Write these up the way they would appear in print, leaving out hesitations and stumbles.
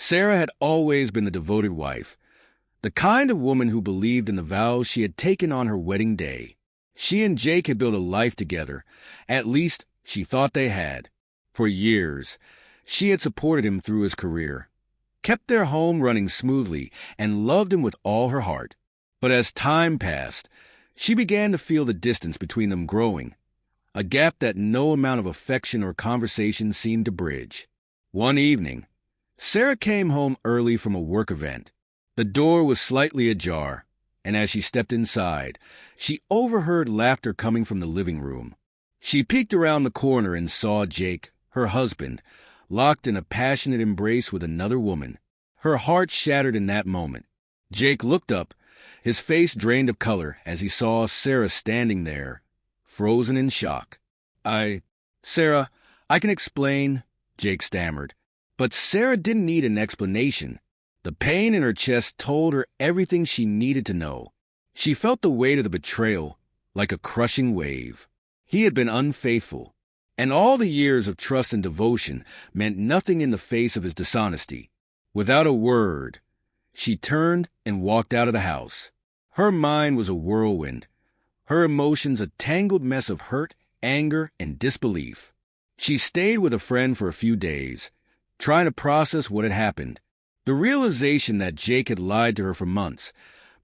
Sarah had always been the devoted wife, the kind of woman who believed in the vows she had taken on her wedding day. She and Jake had built a life together. At least, she thought they had. For years, she had supported him through his career, kept their home running smoothly, and loved him with all her heart. But as time passed, she began to feel the distance between them growing, a gap that no amount of affection or conversation seemed to bridge. One evening, Sarah came home early from a work event. The door was slightly ajar, and as she stepped inside, she overheard laughter coming from the living room. She peeked around the corner and saw Jake, her husband, locked in a passionate embrace with another woman. Her heart shattered in that moment. Jake looked up, his face drained of color as he saw Sarah standing there, frozen in shock. Sarah, I can explain," Jake stammered. But Sarah didn't need an explanation. The pain in her chest told her everything she needed to know. She felt the weight of the betrayal like a crushing wave. He had been unfaithful, and all the years of trust and devotion meant nothing in the face of his dishonesty. Without a word, she turned and walked out of the house. Her mind was a whirlwind, her emotions a tangled mess of hurt, anger, and disbelief. She stayed with a friend for a few days, trying to process what had happened. The realization that Jake had lied to her for months,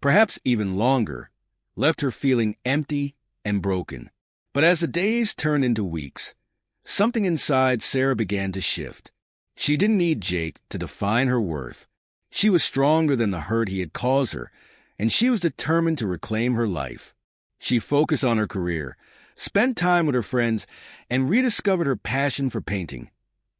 perhaps even longer, left her feeling empty and broken. But as the days turned into weeks, something inside Sarah began to shift. She didn't need Jake to define her worth. She was stronger than the hurt he had caused her, and she was determined to reclaim her life. She focused on her career, spent time with her friends, and rediscovered her passion for painting,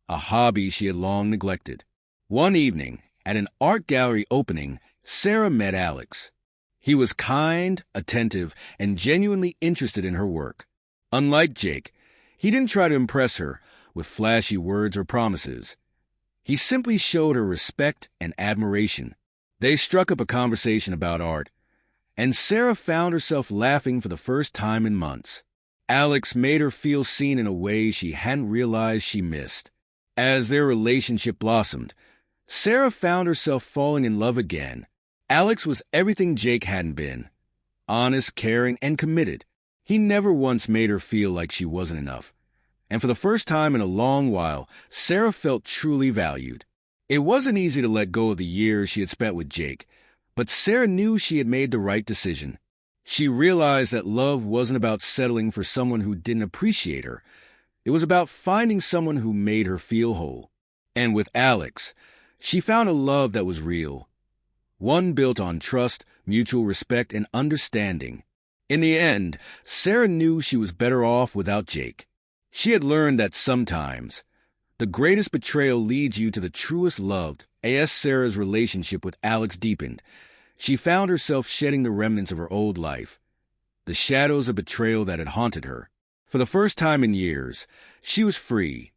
a hobby she had long neglected. One evening, at an art gallery opening, Sarah met Alex. He was kind, attentive, and genuinely interested in her work. Unlike Jake, he didn't try to impress her with flashy words or promises. He simply showed her respect and admiration. They struck up a conversation about art, and Sarah found herself laughing for the first time in months. Alex made her feel seen in a way she hadn't realized she missed. As their relationship blossomed, Sarah found herself falling in love again. Alex was everything Jake hadn't been: honest, caring, and committed. He never once made her feel like she wasn't enough. And for the first time in a long while, Sarah felt truly valued. It wasn't easy to let go of the years she had spent with Jake, but Sarah knew she had made the right decision. She realized that love wasn't about settling for someone who didn't appreciate her. It was about finding someone who made her feel whole. And with Alex, she found a love that was real, one built on trust, mutual respect, and understanding. In the end, Sarah knew she was better off without Jake. She had learned that sometimes the greatest betrayal leads you to the truest love. As Sarah's relationship with Alex deepened, she found herself shedding the remnants of her old life, the shadows of betrayal that had haunted her. For the first time in years, she was free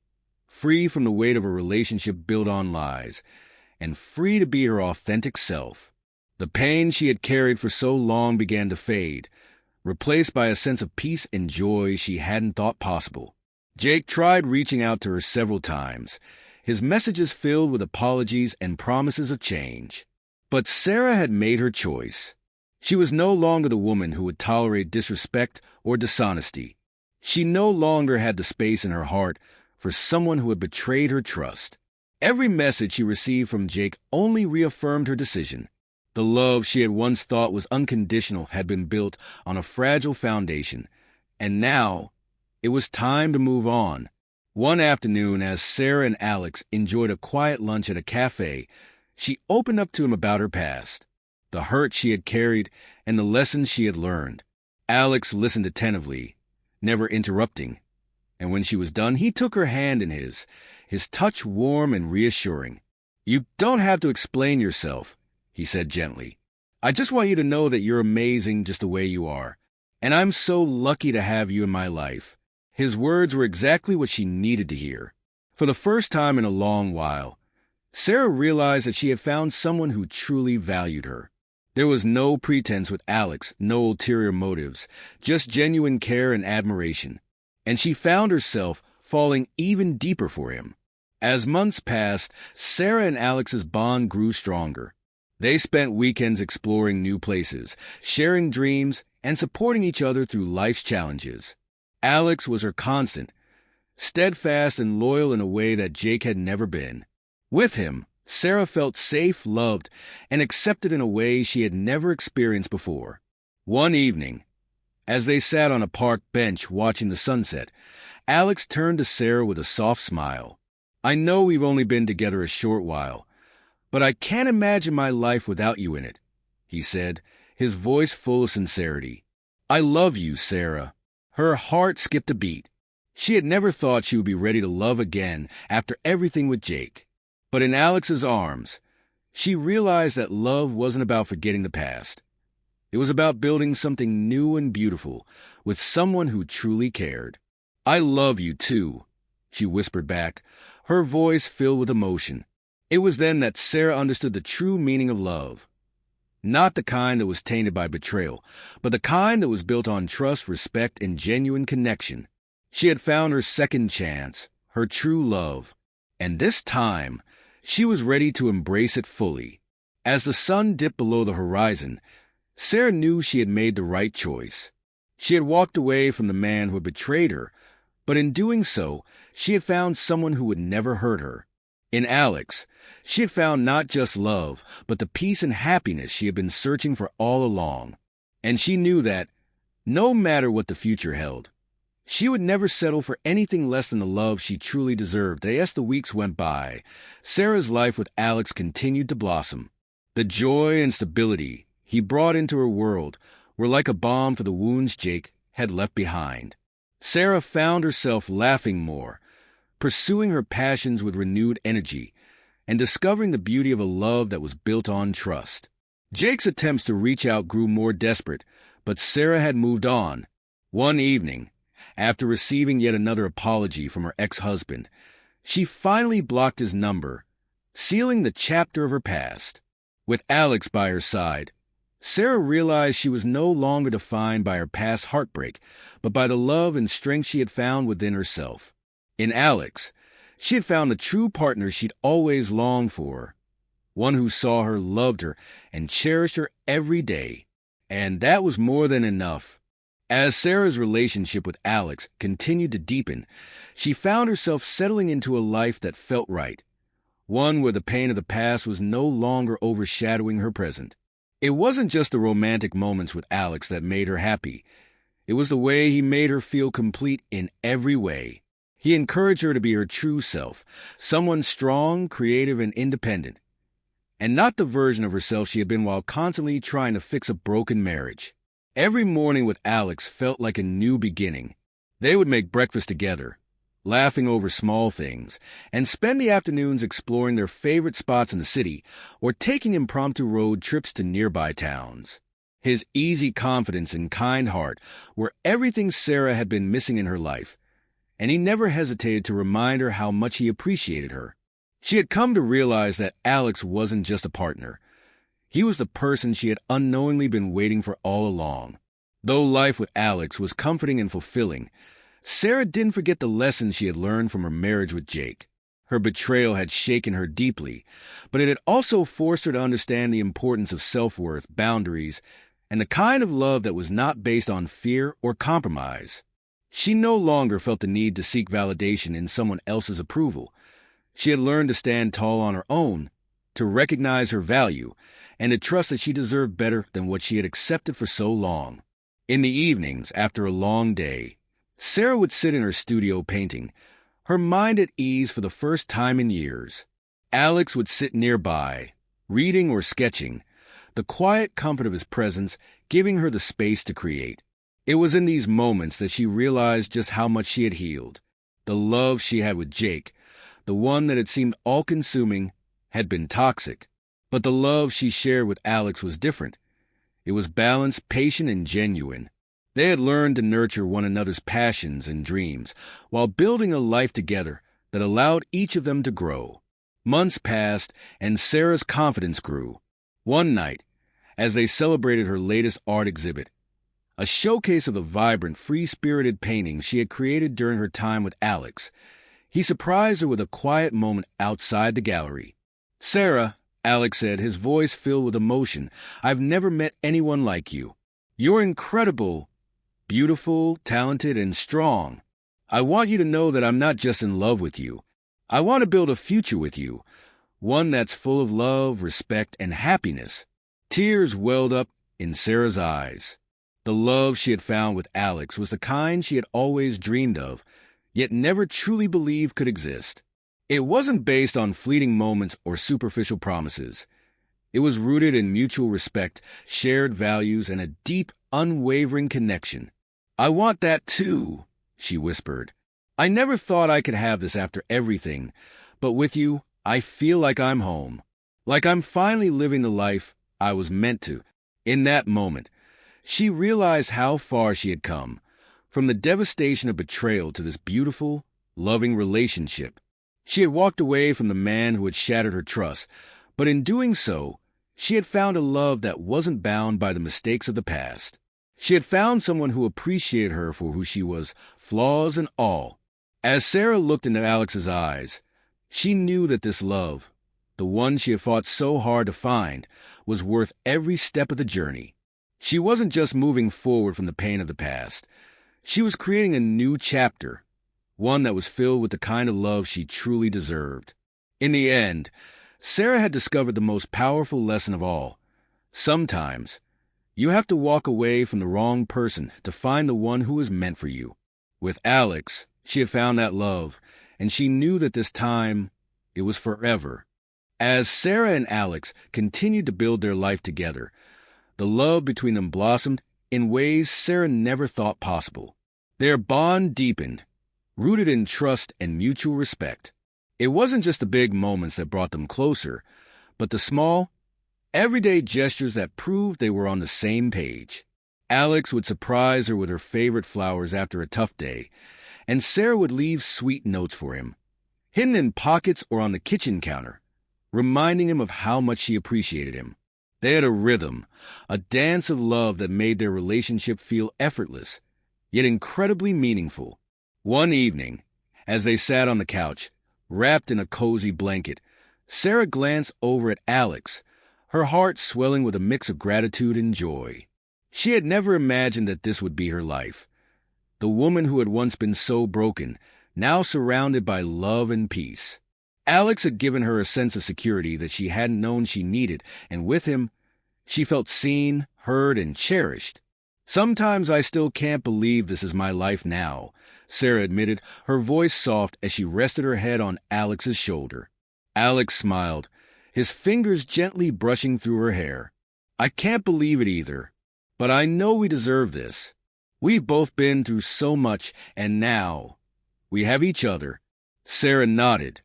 from the weight of a relationship built on lies, and free to be her authentic self. The pain she had carried for so long began to fade, replaced by a sense of peace and joy she hadn't thought possible. Jake tried reaching out to her several times, his messages filled with apologies and promises of change. But Sarah had made her choice. She was no longer the woman who would tolerate disrespect or dishonesty. She no longer had the space in her heart for someone who had betrayed her trust. Every message she received from Jake only reaffirmed her decision. The love she had once thought was unconditional had been built on a fragile foundation, and now it was time to move on. One afternoon, as Sarah and Alex enjoyed a quiet lunch at a cafe, she opened up to him about her past, the hurt she had carried, and the lessons she had learned. Alex listened attentively, never interrupting, and when she was done, he took her hand in his touch warm and reassuring. "You don't have to explain yourself," he said gently. "I just want you to know that you're amazing just the way you are, and I'm so lucky to have you in my life." His words were exactly what she needed to hear. For the first time in a long while, Sarah realized that she had found someone who truly valued her. There was no pretense with Alex, no ulterior motives, just genuine care and admiration. And she found herself falling even deeper for him. As months passed, Sarah and Alex's bond grew stronger. They spent weekends exploring new places, sharing dreams, and supporting each other through life's challenges. Alex was her constant, steadfast and loyal in a way that Jake had never been. With him, Sarah felt safe, loved, and accepted in a way she had never experienced before. One evening, as they sat on a park bench watching the sunset, Alex turned to Sarah with a soft smile. "I know we've only been together a short while, but I can't imagine my life without you in it," he said, his voice full of sincerity. "I love you, Sarah." Her heart skipped a beat. She had never thought she would be ready to love again after everything with Jake. But in Alex's arms, she realized that love wasn't about forgetting the past. It was about building something new and beautiful with someone who truly cared. "I love you, too," she whispered back, her voice filled with emotion. It was then that Sarah understood the true meaning of love. Not the kind that was tainted by betrayal, but the kind that was built on trust, respect, and genuine connection. She had found her second chance, her true love. And this time, she was ready to embrace it fully. As the sun dipped below the horizon, Sarah knew she had made the right choice. She had walked away from the man who had betrayed her, but in doing so, she had found someone who would never hurt her. In Alex, she had found not just love, but the peace and happiness she had been searching for all along. And she knew that, no matter what the future held, she would never settle for anything less than the love she truly deserved. As the weeks went by, Sarah's life with Alex continued to blossom. The joy and stability he brought into her world were like a balm for the wounds Jake had left behind. Sarah found herself laughing more, pursuing her passions with renewed energy, and discovering the beauty of a love that was built on trust. Jake's attempts to reach out grew more desperate, but Sarah had moved on. One evening, after receiving yet another apology from her ex-husband, she finally blocked his number, sealing the chapter of her past. With Alex by her side, Sarah realized she was no longer defined by her past heartbreak, but by the love and strength she had found within herself. In Alex, she had found the true partner she'd always longed for, one who saw her, loved her, and cherished her every day. And that was more than enough. As Sarah's relationship with Alex continued to deepen, she found herself settling into a life that felt right, one where the pain of the past was no longer overshadowing her present. It wasn't just the romantic moments with Alex that made her happy. It was the way he made her feel complete in every way. He encouraged her to be her true self, someone strong, creative, and independent, and not the version of herself she had been while constantly trying to fix a broken marriage. Every morning with Alex felt like a new beginning. They would make breakfast together, laughing over small things, and spend the afternoons exploring their favorite spots in the city or taking impromptu road trips to nearby towns. His easy confidence and kind heart were everything Sarah had been missing in her life, and he never hesitated to remind her how much he appreciated her. She had come to realize that Alex wasn't just a partner. He was the person she had unknowingly been waiting for all along. Though life with Alex was comforting and fulfilling, Sarah didn't forget the lessons she had learned from her marriage with Jake. Her betrayal had shaken her deeply, but it had also forced her to understand the importance of self-worth, boundaries, and the kind of love that was not based on fear or compromise. She no longer felt the need to seek validation in someone else's approval. She had learned to stand tall on her own, to recognize her value, and to trust that she deserved better than what she had accepted for so long. In the evenings, after a long day, Sarah would sit in her studio painting, her mind at ease for the first time in years. Alex would sit nearby, reading or sketching, the quiet comfort of his presence giving her the space to create. It was in these moments that she realized just how much she had healed. The love she had with Jake, the one that had seemed all-consuming, had been toxic. But the love she shared with Alex was different. It was balanced, patient, and genuine. They had learned to nurture one another's passions and dreams while building a life together that allowed each of them to grow. Months passed, and Sarah's confidence grew. One night, as they celebrated her latest art exhibit, a showcase of the vibrant, free-spirited paintings she had created during her time with Alex, He surprised her with a quiet moment outside the gallery. "Sarah," Alex said, his voice filled with emotion, "I've never met anyone like you. You're incredible, beautiful, talented, and strong. I want you to know that I'm not just in love with you. I want to build a future with you, one that's full of love, respect, and happiness." Tears welled up in Sarah's eyes. The love she had found with Alex was the kind she had always dreamed of, yet never truly believed could exist. It wasn't based on fleeting moments or superficial promises. It was rooted in mutual respect, shared values, and a deep, unwavering connection. "I want that too," she whispered. "I never thought I could have this after everything, but with you, I feel like I'm home. Like I'm finally living the life I was meant to." In that moment, she realized how far she had come, from the devastation of betrayal to this beautiful, loving relationship. She had walked away from the man who had shattered her trust, but in doing so, she had found a love that wasn't bound by the mistakes of the past. She had found someone who appreciated her for who she was, flaws and all. As Sarah looked into Alex's eyes, she knew that this love, the one she had fought so hard to find, was worth every step of the journey. She wasn't just moving forward from the pain of the past. She was creating a new chapter, one that was filled with the kind of love she truly deserved. In the end, Sarah had discovered the most powerful lesson of all. Sometimes, you have to walk away from the wrong person to find the one who is meant for you. With Alex, she had found that love, and she knew that this time, it was forever. As Sarah and Alex continued to build their life together, the love between them blossomed in ways Sarah never thought possible. Their bond deepened, rooted in trust and mutual respect. It wasn't just the big moments that brought them closer, but the small, everyday gestures that proved they were on the same page. Alex would surprise her with her favorite flowers after a tough day, and Sarah would leave sweet notes for him, hidden in pockets or on the kitchen counter, reminding him of how much she appreciated him. They had a rhythm, a dance of love that made their relationship feel effortless, yet incredibly meaningful. One evening, as they sat on the couch, wrapped in a cozy blanket, Sarah glanced over at Alex, her heart swelling with a mix of gratitude and joy. She had never imagined that this would be her life. The woman who had once been so broken, now surrounded by love and peace. Alex had given her a sense of security that she hadn't known she needed, and with him, she felt seen, heard, and cherished. "Sometimes I still can't believe this is my life now," Sarah admitted, her voice soft as she rested her head on Alex's shoulder. Alex smiled, his fingers gently brushing through her hair. "I can't believe it either, but I know we deserve this. We've both been through so much, and now we have each other." Sarah nodded,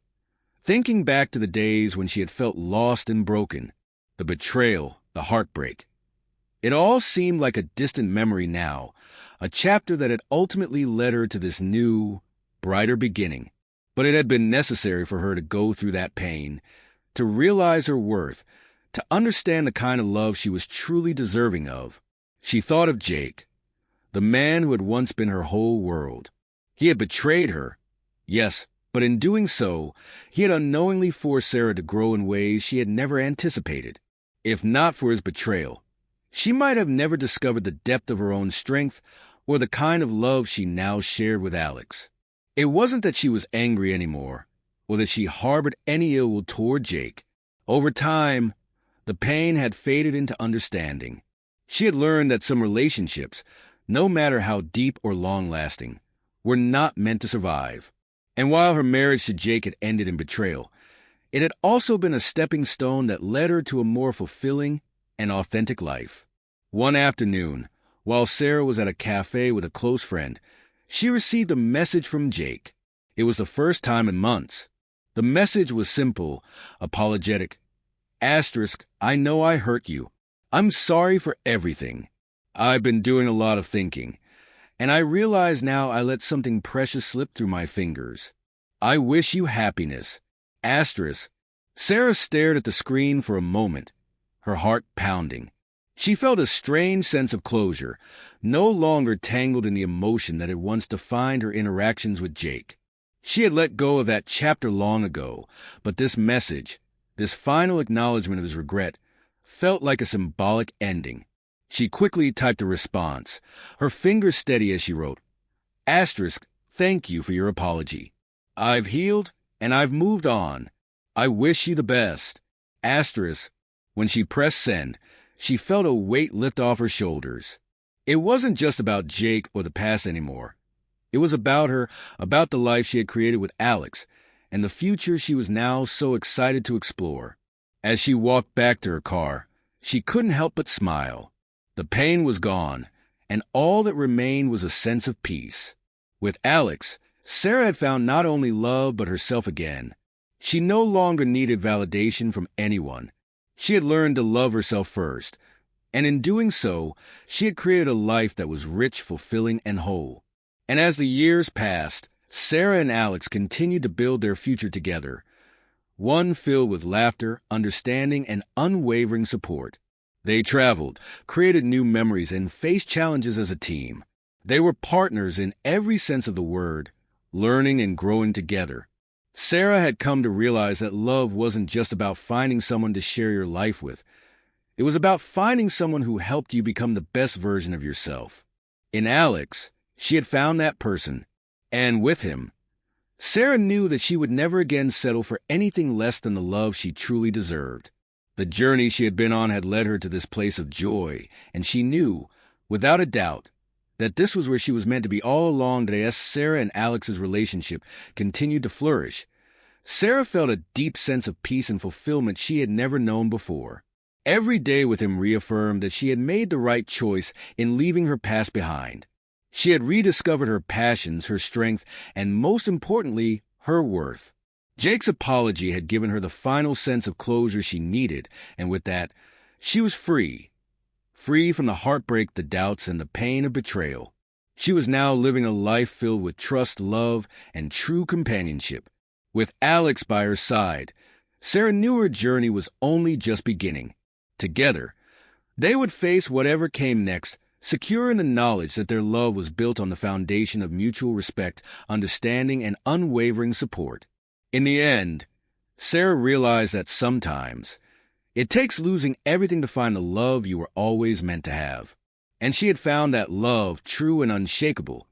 thinking back to the days when she had felt lost and broken, the betrayal, the heartbreak. It all seemed like a distant memory now, a chapter that had ultimately led her to this new, brighter beginning. But it had been necessary for her to go through that pain, to realize her worth, to understand the kind of love she was truly deserving of. She thought of Jake, the man who had once been her whole world. He had betrayed her, yes, but in doing so, he had unknowingly forced Sarah to grow in ways she had never anticipated. If not for his betrayal, she might have never discovered the depth of her own strength or the kind of love she now shared with Alex. It wasn't that she was angry anymore, or that she harbored any ill will toward Jake. Over time, the pain had faded into understanding. She had learned that some relationships, no matter how deep or long-lasting, were not meant to survive. And while her marriage to Jake had ended in betrayal, it had also been a stepping stone that led her to a more fulfilling and authentic life. One afternoon, while Sarah was at a cafe with a close friend, she received a message from Jake. It was the first time in months. The message was simple, apologetic. Asterisk, "I know I hurt you. I'm sorry for everything. I've been doing a lot of thinking, and I realize now I let something precious slip through my fingers. I wish you happiness." Asterisk. Sarah stared at the screen for a moment, her heart pounding. She felt a strange sense of closure, no longer tangled in the emotion that had once defined her interactions with Jake. She had let go of that chapter long ago, but this message, this final acknowledgement of his regret, felt like a symbolic ending. She quickly typed a response, her fingers steady as she wrote, Asterisk, thank you for your apology. I've healed and I've moved on. I wish you the best. Asterisk. When she pressed send, she felt a weight lift off her shoulders. It wasn't just about Jake or the past anymore. It was about her, about the life she had created with Alex, and the future she was now so excited to explore. As she walked back to her car, she couldn't help but smile. The pain was gone, and all that remained was a sense of peace. With Alex, Sarah had found not only love but herself again. She no longer needed validation from anyone. She had learned to love herself first, and in doing so, she had created a life that was rich, fulfilling, and whole. And as the years passed, Sarah and Alex continued to build their future together, one filled with laughter, understanding, and unwavering support. They traveled, created new memories, and faced challenges as a team. They were partners in every sense of the word, learning and growing together. Sarah had come to realize that love wasn't just about finding someone to share your life with. It was about finding someone who helped you become the best version of yourself. In Alex, she had found that person, and with him, Sarah knew that she would never again settle for anything less than the love she truly deserved. The journey she had been on had led her to this place of joy, and she knew, without a doubt, that this was where she was meant to be all along. That as Sarah and Alex's relationship continued to flourish, Sarah felt a deep sense of peace and fulfillment she had never known before. Every day with him reaffirmed that she had made the right choice in leaving her past behind. She had rediscovered her passions, her strength, and most importantly, her worth. Jake's apology had given her the final sense of closure she needed, and with that, she was free. Free from the heartbreak, the doubts, and the pain of betrayal. She was now living a life filled with trust, love, and true companionship. With Alex by her side, Sarah knew her journey was only just beginning. Together, they would face whatever came next, secure in the knowledge that their love was built on the foundation of mutual respect, understanding, and unwavering support. In the end, Sarah realized that sometimes it takes losing everything to find the love you were always meant to have. And she had found that love, true and unshakable.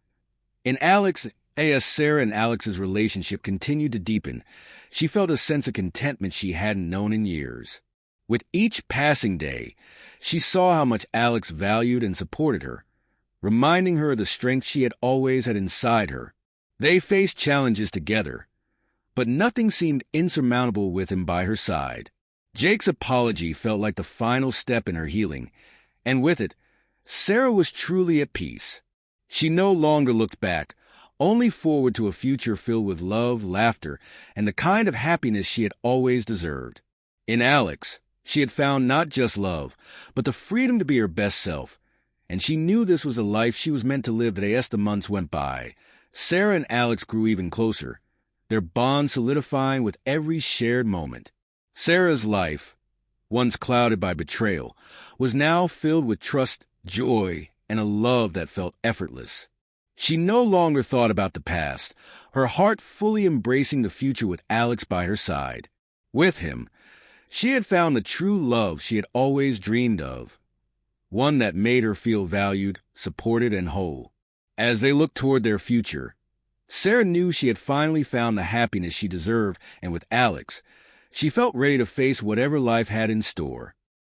In Alex, as Sarah and Alex's relationship continued to deepen, she felt a sense of contentment she hadn't known in years. With each passing day, she saw how much Alex valued and supported her, reminding her of the strength she had always had inside her. They faced challenges together, but nothing seemed insurmountable with him by her side. Jake's apology felt like the final step in her healing, and with it, Sarah was truly at peace. She no longer looked back, only forward to a future filled with love, laughter, and the kind of happiness she had always deserved. In Alex, she had found not just love, but the freedom to be her best self, and she knew this was a life she was meant to live. As the months went by, Sarah and Alex grew even closer, their bond solidifying with every shared moment. Sarah's life, once clouded by betrayal, was now filled with trust, joy, and a love that felt effortless. She no longer thought about the past, her heart fully embracing the future with Alex by her side. With him, she had found the true love she had always dreamed of, one that made her feel valued, supported, and whole. As they looked toward their future, Sarah knew she had finally found the happiness she deserved, and with Alex, she felt ready to face whatever life had in store.